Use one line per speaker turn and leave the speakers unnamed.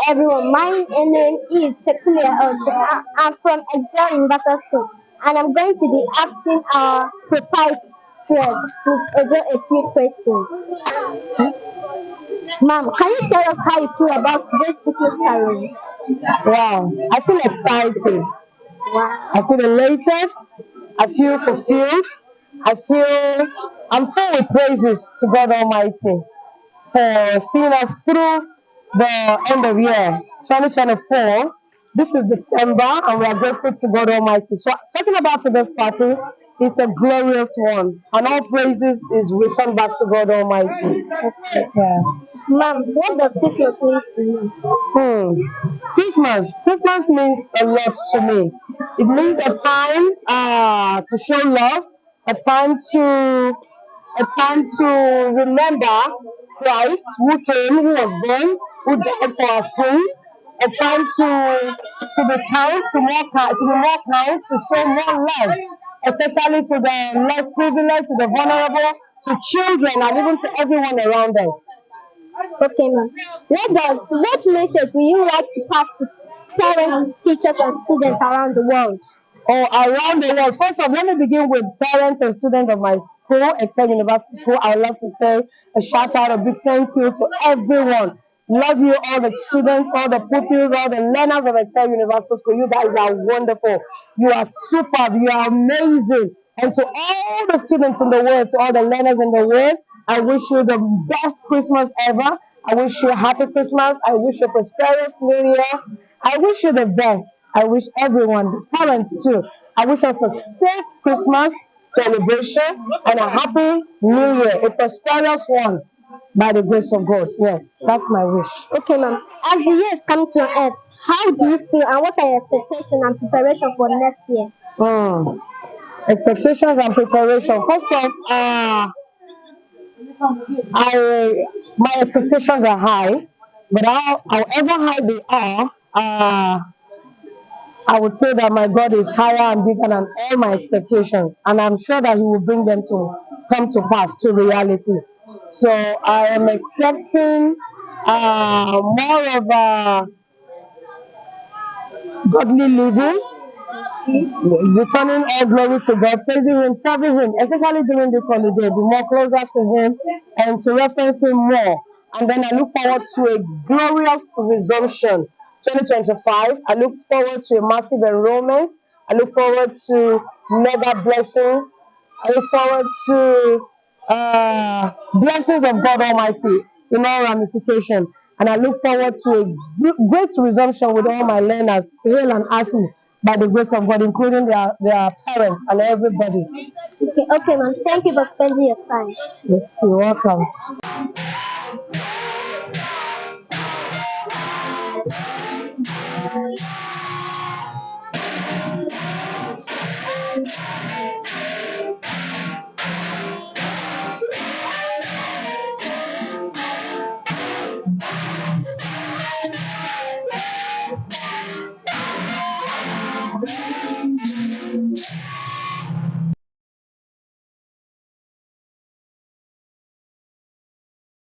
everyone. My name is Peculiar Oche. I'm from Excel Universal School, and I'm going to be asking our proprietress, Miss Ojo, a few questions. Ma'am, can you tell us how you feel about today's Christmas carol?
Wow, I feel excited.
Wow.
I feel elated. I feel fulfilled. I feel I'm filled with praises to God Almighty for seeing us through the end of year 2024. This is December, and we are grateful to God Almighty. So, talking about today's party, it's a glorious one, and all praises is returned back to God Almighty.
Okay.
Yeah.
Ma'am, what does Christmas mean to you?
Hmm. Christmas means a lot to me. It means a time to show love, a time to a time to remember Christ who came, who was born, who died for our sins. A time to be kind, to be more kind, to show more love, especially to the less privileged, to the vulnerable, to children, and even to everyone around us.
Okay, ma'am. What message will you like to pass to parents, teachers, and students around the world?
Or around the world. First off, let me begin with parents and students of my school, Excel University School. I would love to say a shout out, a big thank you to everyone. Love you, all the students, all the pupils, all the learners of Excel University School. You guys are wonderful. You are superb. You are amazing. And to all the students in the world, to all the learners in the world, I wish you the best Christmas ever. I wish you a happy Christmas. I wish you a prosperous New Year. I wish you the best. I wish everyone, the parents too. I wish us a safe Christmas celebration and a happy New Year, a prosperous one by the grace of God. Yes, that's my wish.
Okay, ma'am. As the years come to an end, how do you feel and what are your expectations and preparation for next year?
Hmm. Expectations and preparation. First off, I my expectations are high, but however high they are, I would say that my God is higher and bigger than all my expectations, and I'm sure that He will bring them to come to pass to reality. So I am expecting more of godly living, returning all glory to God, praising Him, serving Him, especially during this holiday, be more closer to Him and to reference Him more. And then I look forward to a glorious resumption 2025. I look forward to a massive enrollment. I look forward to mega blessings. I look forward to blessings of God Almighty in all ramification. And I look forward to a great resumption with all my learners, hale and healthy, by the grace of God, including their parents and everybody.
Okay, ma'am. Thank you for spending your time.
Yes, you're welcome.